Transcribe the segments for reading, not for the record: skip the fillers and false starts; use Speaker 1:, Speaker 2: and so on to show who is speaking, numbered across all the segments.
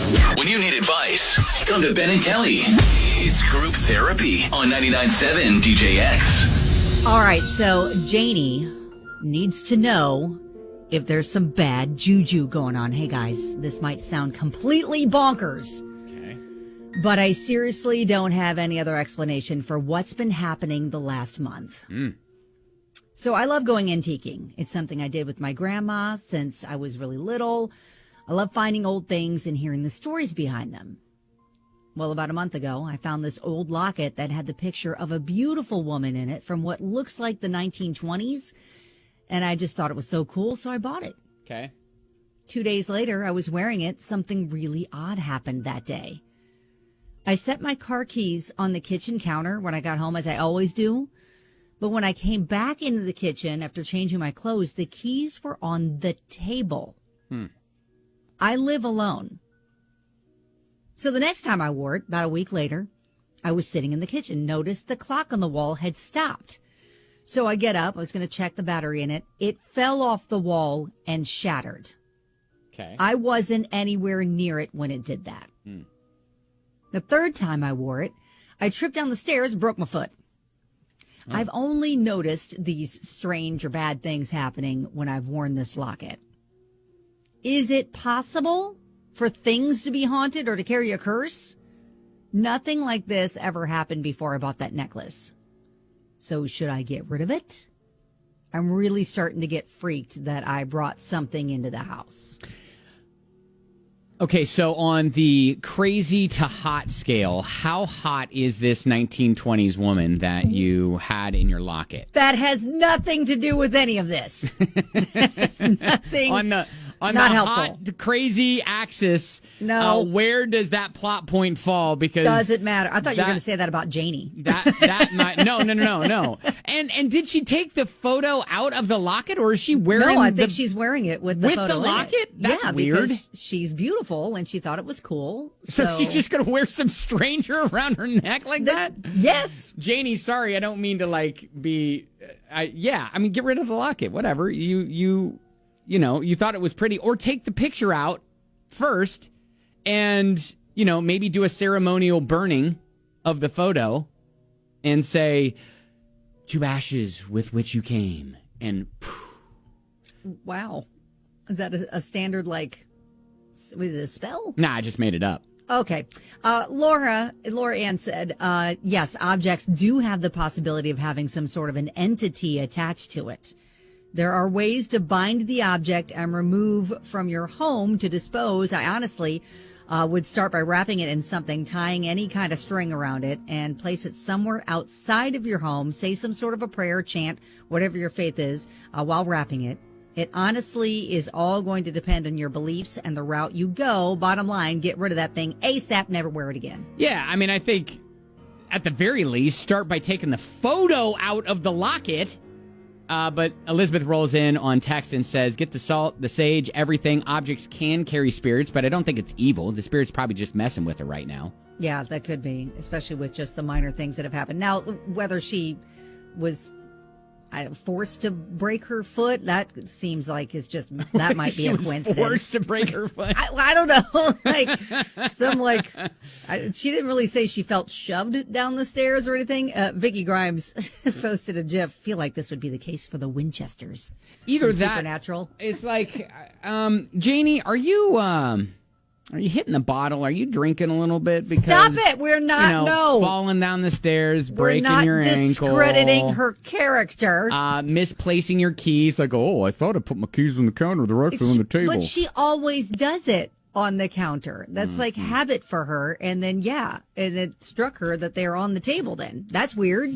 Speaker 1: When you need advice, come to Ben and Kelly. It's group therapy on 99.7 DJX.
Speaker 2: All right, so Janie needs to know if there's some bad juju going on. Hey, guys, this might sound completely bonkers.
Speaker 3: Okay.
Speaker 2: But I seriously don't have any other explanation for what's been happening the last month. So I love going antiquing. It's something I did with my grandma since I was really little. I love finding old things and hearing the stories behind them. Well, about a month ago, I found this old locket that had the picture of a beautiful woman in it from what looks like the 1920s. And I just thought it was so cool, so I bought it.
Speaker 3: Okay.
Speaker 2: 2 days later, I was wearing it. Something really odd happened that day. I set my car keys on the kitchen counter when I got home, as I always do. But when I came back into the kitchen after changing my clothes, the keys were on the table. I live alone. So the next time I wore it, about a week later, I was sitting in the kitchen, noticed the clock on the wall had stopped. So I get up, I was going to check the battery in it. It fell off the wall and shattered.
Speaker 3: Okay.
Speaker 2: I wasn't anywhere near it when it did that. The third time I wore it, I tripped down the stairs, broke my foot. I've only noticed these strange or bad things happening when I've worn this locket. Is it possible for things to be haunted or to carry a curse? Nothing like this ever happened before I bought that necklace. So should I get rid of it? I'm really starting to get freaked that I brought something into the house.
Speaker 3: Okay, so on the crazy to hot scale, how hot is this 1920s woman that you had in your locket?
Speaker 2: That has nothing to do with any of this. That's nothing.
Speaker 3: On the
Speaker 2: not helpful.
Speaker 3: hot to crazy axis,
Speaker 2: No.
Speaker 3: where does that plot point fall? Because
Speaker 2: Does it matter? I thought you were going to say that about Janie.
Speaker 3: that might no. And did she take the photo out of the locket, or is she wearing?
Speaker 2: No, I think she's wearing it with the photo in it.
Speaker 3: locket. That's
Speaker 2: yeah,
Speaker 3: weird.
Speaker 2: Because she's beautiful and she thought it was cool.
Speaker 3: So she's just going to wear some stranger around her neck like that?
Speaker 2: Yes.
Speaker 3: Janie, sorry, I don't mean to be. Get rid of the locket. Whatever. You thought it was pretty, or take the picture out first, and maybe do a ceremonial burning of the photo, and say, "To ashes with which you came," and.
Speaker 2: Wow, is that a standard was it a spell?
Speaker 3: Nah, I just made it up.
Speaker 2: Okay. Laura Ann said, yes, objects do have the possibility of having some sort of an entity attached to it. There are ways to bind the object and remove from your home to dispose. I honestly would start by wrapping it in something, tying any kind of string around it, and place it somewhere outside of your home. Say some sort of a prayer, chant, whatever your faith is, while wrapping it. It honestly is all going to depend on your beliefs and the route you go. Bottom line, get rid of that thing ASAP, never wear it again.
Speaker 3: Yeah, I think at the very least, start by taking the photo out of the locket. But Elizabeth rolls in on text and says, get the salt, the sage, everything. Objects can carry spirits, but I don't think it's evil. The spirit's probably just messing with her right now.
Speaker 2: Yeah, that could be, especially with just the minor things that have happened. Now, whether she was forced to break her foot, that seems like that might be a coincidence.
Speaker 3: Forced to break her foot.
Speaker 2: I don't know. She didn't really say she felt shoved down the stairs or anything. Vicky Grimes posted a GIF. Feel like this would be the case for the Winchesters.
Speaker 3: Either that,
Speaker 2: Supernatural.
Speaker 3: It's like, Janie, are you hitting the bottle? Are you drinking a little bit? Because
Speaker 2: stop it! We're not
Speaker 3: falling down the stairs, breaking your ankle,
Speaker 2: discrediting her character,
Speaker 3: misplacing your keys. Like, I thought I put my keys on the counter directly on the table.
Speaker 2: But she always does it on the counter. That's like habit for her. And then and it struck her that they're on the table. Then that's weird.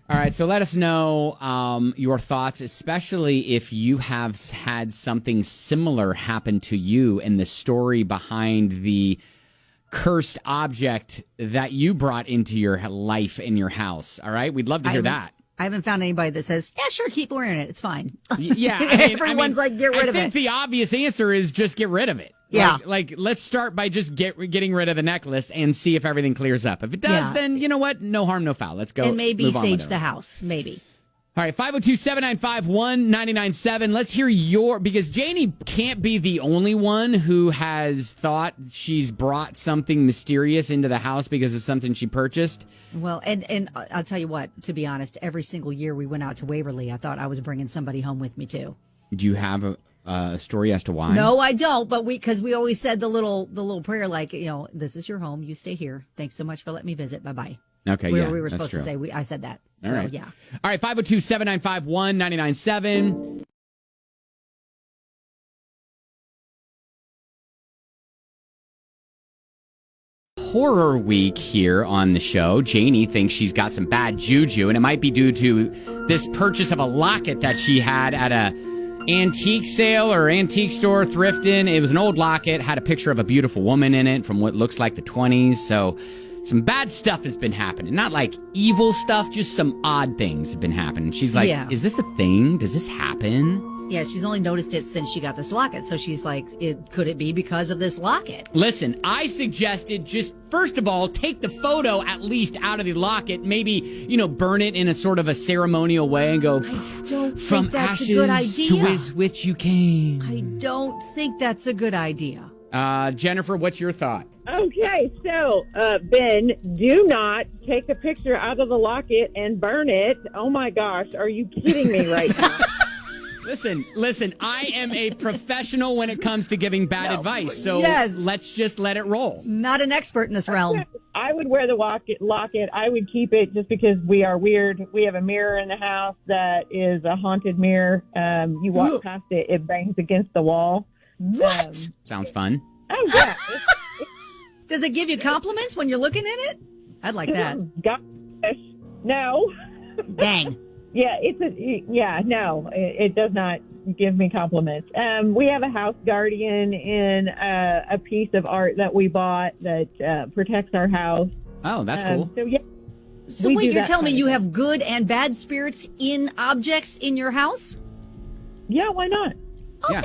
Speaker 3: All right, so let us know your thoughts, especially if you have had something similar happen to you and the story behind the cursed object that you brought into your life in your house. All right, we'd love to hear that.
Speaker 2: I haven't found anybody that says, yeah, sure, keep wearing it. It's fine.
Speaker 3: Yeah.
Speaker 2: Everyone's like, get rid of it.
Speaker 3: I think the obvious answer is just get rid of it.
Speaker 2: Yeah.
Speaker 3: Like let's start by just getting rid of the necklace and see if everything clears up. If it does, then you know what? No harm, no foul. Let's go.
Speaker 2: And maybe
Speaker 3: move on
Speaker 2: sage
Speaker 3: with
Speaker 2: the
Speaker 3: it.
Speaker 2: house. Maybe.
Speaker 3: All right, 502-795-1997. Let's hear because Janie can't be the only one who has thought she's brought something mysterious into the house because of something she purchased.
Speaker 2: Well, and I'll tell you what, to be honest, every single year we went out to Waverly, I thought I was bringing somebody home with me too.
Speaker 3: Do you have a story as to why?
Speaker 2: No, I don't, but because we always said the little prayer, like, this is your home, you stay here. Thanks so much for letting me visit. Bye-bye.
Speaker 3: Okay,
Speaker 2: we
Speaker 3: yeah,
Speaker 2: were
Speaker 3: that's
Speaker 2: supposed
Speaker 3: true.
Speaker 2: to say, I said that.
Speaker 3: All
Speaker 2: so,
Speaker 3: right.
Speaker 2: yeah.
Speaker 3: All right, 502-795-1997. Horror week here on the show. Janie thinks she's got some bad juju, and it might be due to this purchase of a locket that she had at a antique sale or antique store, thrifting. It was an old locket, had a picture of a beautiful woman in it from what looks like the 20s. So some bad stuff has been happening. Not like evil stuff, just some odd things have been happening. She's like, Is this a thing? Does this happen?
Speaker 2: Yeah, she's only noticed it since she got this locket. So she's like, could it be because of this locket?
Speaker 3: Listen, I suggested just, first of all, take the photo at least out of the locket. Maybe, burn it in a sort of a ceremonial way and go,
Speaker 2: I don't
Speaker 3: from
Speaker 2: think that's
Speaker 3: ashes
Speaker 2: a good idea.
Speaker 3: to which you came.
Speaker 2: I don't think that's a good idea.
Speaker 3: Jennifer, what's your thought?
Speaker 4: Okay, so, Ben, do not take a picture out of the locket and burn it. Oh, my gosh. Are you kidding me right now?
Speaker 3: Listen, I am a professional when it comes to giving bad advice, so let's just let it roll.
Speaker 2: Not an expert in this realm.
Speaker 4: I would wear the locket. I would keep it just because we are weird. We have a mirror in the house that is a haunted mirror. You walk past it, it bangs against the wall.
Speaker 2: What?
Speaker 3: Sounds fun.
Speaker 4: Oh, yeah.
Speaker 2: Does it give you compliments when you're looking in it? I'd like that.
Speaker 4: Gosh, no.
Speaker 2: Dang.
Speaker 4: Yeah, it does not give me compliments. We have a house guardian in a piece of art that we bought that protects our house.
Speaker 3: Oh, that's cool.
Speaker 4: So, yeah.
Speaker 2: So wait, you're telling me you have good and bad spirits in objects in your house?
Speaker 4: Yeah, why not?
Speaker 2: Okay.
Speaker 3: Yeah.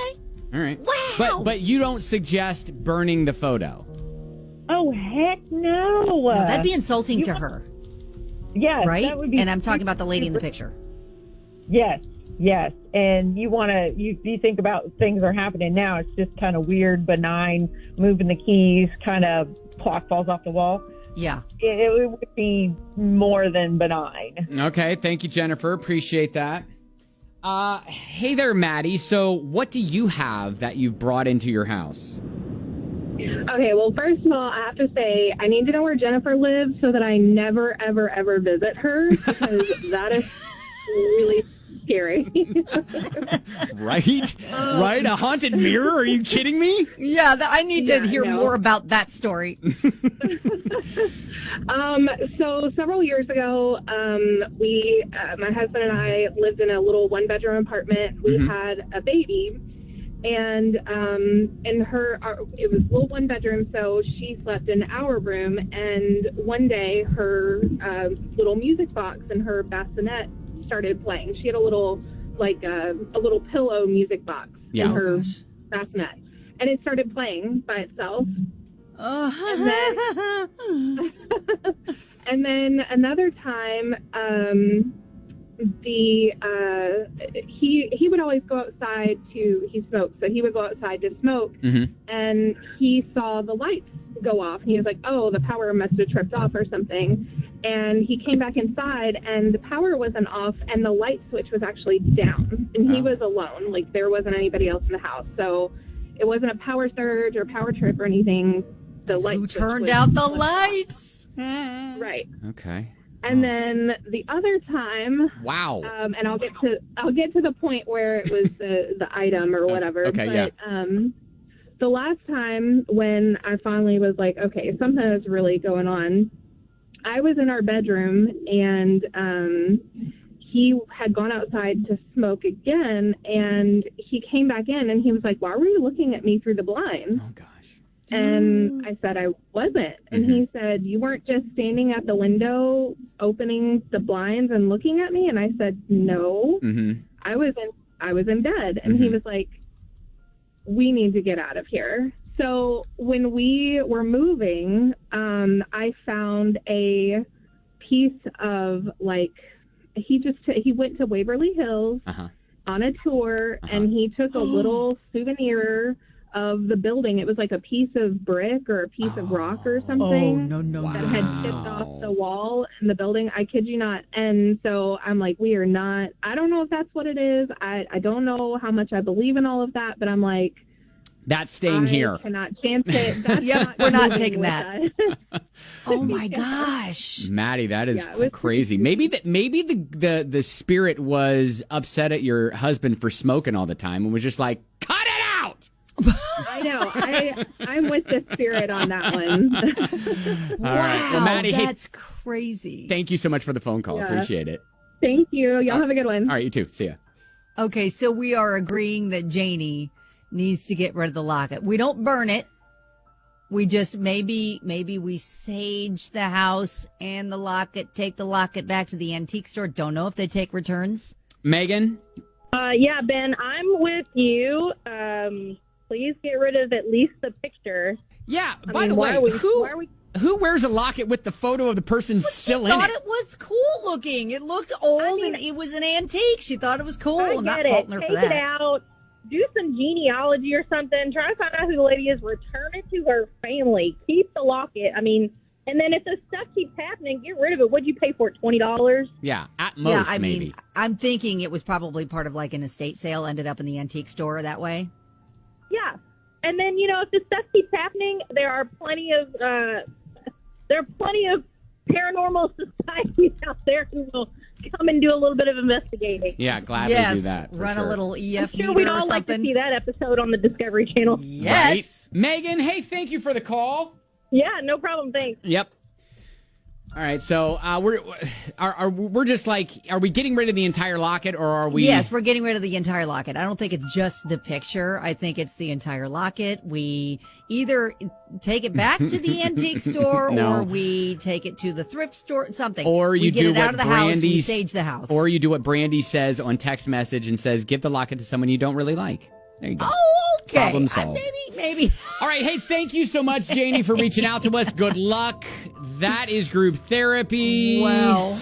Speaker 3: All right.
Speaker 2: Wow.
Speaker 3: But you don't suggest burning the photo.
Speaker 4: Oh, heck no.
Speaker 2: No, that'd be insulting to her.
Speaker 4: Yes.
Speaker 2: Right?
Speaker 4: That would be,
Speaker 2: and I'm talking about the lady in the picture.
Speaker 4: Yes. And you want to, you think about things are happening now. It's just kind of weird, benign, moving the keys, kind of clock falls off the wall.
Speaker 2: Yeah.
Speaker 4: It would be more than benign.
Speaker 3: Okay. Thank you, Jennifer. Appreciate that. Hey there, Maddie. So what do you have that you've brought into your house?
Speaker 5: Okay, well, first of all, I have to say I need to know where Jennifer lives so that I never, ever, ever visit her because that is really scary.
Speaker 3: Right? Right? A haunted mirror? Are you kidding me?
Speaker 2: Yeah, I need to hear more about that story.
Speaker 5: So several years ago, we, my husband and I lived in a little one-bedroom apartment. We had a baby. And it was a little one bedroom, so she slept in our room. And one day, her little music box in her bassinet started playing. She had a little pillow music box in her bassinet, and it started playing by itself. And then another time, he would always go outside he smoked, so he would go outside to smoke, and he saw the lights go off, and he was like, oh, the power must have tripped off or something, and he came back inside, and the power wasn't off, and the light switch was actually down, and he was alone, like there wasn't anybody else in the house, so it wasn't a power surge or power trip or anything. The light
Speaker 2: Who turned out the lights?
Speaker 5: Right.
Speaker 3: Okay.
Speaker 5: And then the other time,
Speaker 3: wow.
Speaker 5: And I'll get to the point where it was the item or whatever.
Speaker 3: Okay,
Speaker 5: but, the last time when I finally was like, okay, something is really going on, I was in our bedroom and he had gone outside to smoke again, and he came back in and he was like, why were you looking at me through the blind?
Speaker 3: Oh gosh.
Speaker 5: And I said, I wasn't. And he said, you weren't just standing at the window, opening the blinds and looking at me? And I said, no, I was in bed. And he was like, we need to get out of here. So when we were moving, I found a piece of he went to Waverly Hills on a tour, and he took a little souvenir of the building. It was like a piece of brick or a piece of rock or something that had chipped off the wall in the building. I kid you not. And so I'm like, we are not, I don't know if that's what it is. I don't know how much I believe in all of that, but I'm like,
Speaker 3: that's staying here.
Speaker 5: I cannot chance it. That's
Speaker 2: we're not taking that. Oh my gosh,
Speaker 3: Maddie, that is crazy. Maybe the spirit was upset at your husband for smoking all the time and was just like, cut it out.
Speaker 5: I know. I'm with the spirit on that one.
Speaker 3: All right. Well, Maddie,
Speaker 2: that's crazy.
Speaker 3: Thank you so much for the phone call. Appreciate it.
Speaker 5: Thank you. Y'all have a good one.
Speaker 3: All right, you too. See ya.
Speaker 2: Okay, so we are agreeing that Janie needs to get rid of the locket. We don't burn it. We just maybe we sage the house and the locket, take the locket back to the antique store. Don't know if they take returns.
Speaker 3: Megan?
Speaker 4: Yeah, Ben, I'm with you. Please get rid of at least the picture.
Speaker 3: Yeah, by the way, who wears a locket with the photo of the person still in it?
Speaker 2: She thought it was cool looking. It looked old and it was an antique. She thought it was cool.
Speaker 4: I
Speaker 2: I'm
Speaker 4: get
Speaker 2: not
Speaker 4: it.
Speaker 2: faulting her
Speaker 4: Take
Speaker 2: for that.
Speaker 4: it out. Do some genealogy or something. Try to find out who the lady is. Return it to her family. Keep the locket. I mean, and then if the stuff keeps happening, get rid of it. What'd you pay for it? $20?
Speaker 3: Yeah, at most,
Speaker 2: I
Speaker 3: maybe.
Speaker 2: mean, I'm thinking it was probably part of like an estate sale, ended up in the antique store that way.
Speaker 4: Yeah. And then, if the stuff keeps happening, there are plenty of paranormal societies out there who will come and do a little bit of investigating.
Speaker 3: Yeah, gladly do that.
Speaker 2: Run a little EF
Speaker 4: I'm sure
Speaker 2: meter
Speaker 4: we'd
Speaker 2: or
Speaker 4: all like to
Speaker 2: something.
Speaker 4: see that episode on the Discovery Channel.
Speaker 2: Yes.
Speaker 3: Right? Megan, hey, thank you for the call.
Speaker 4: Yeah, no problem. Thanks.
Speaker 3: Yep. All right, so we're just like, are we getting rid of the entire locket, or are we?
Speaker 2: Yes, we're getting rid of the entire locket. I don't think it's just the picture. I think it's the entire locket. We either take it back to the antique store, or we take it to the thrift store, something.
Speaker 3: Or you
Speaker 2: get
Speaker 3: do
Speaker 2: it
Speaker 3: what
Speaker 2: out of the house. We
Speaker 3: Brandy's-
Speaker 2: sage the house.
Speaker 3: Or you do what Brandy says on text message and says, give the locket to someone you don't really like. There you go.
Speaker 2: Oh, okay.
Speaker 3: Problem solved.
Speaker 2: Maybe.
Speaker 3: All right. Hey, thank you so much, Janie, for reaching out to us. Good luck. That is group therapy.
Speaker 2: Well.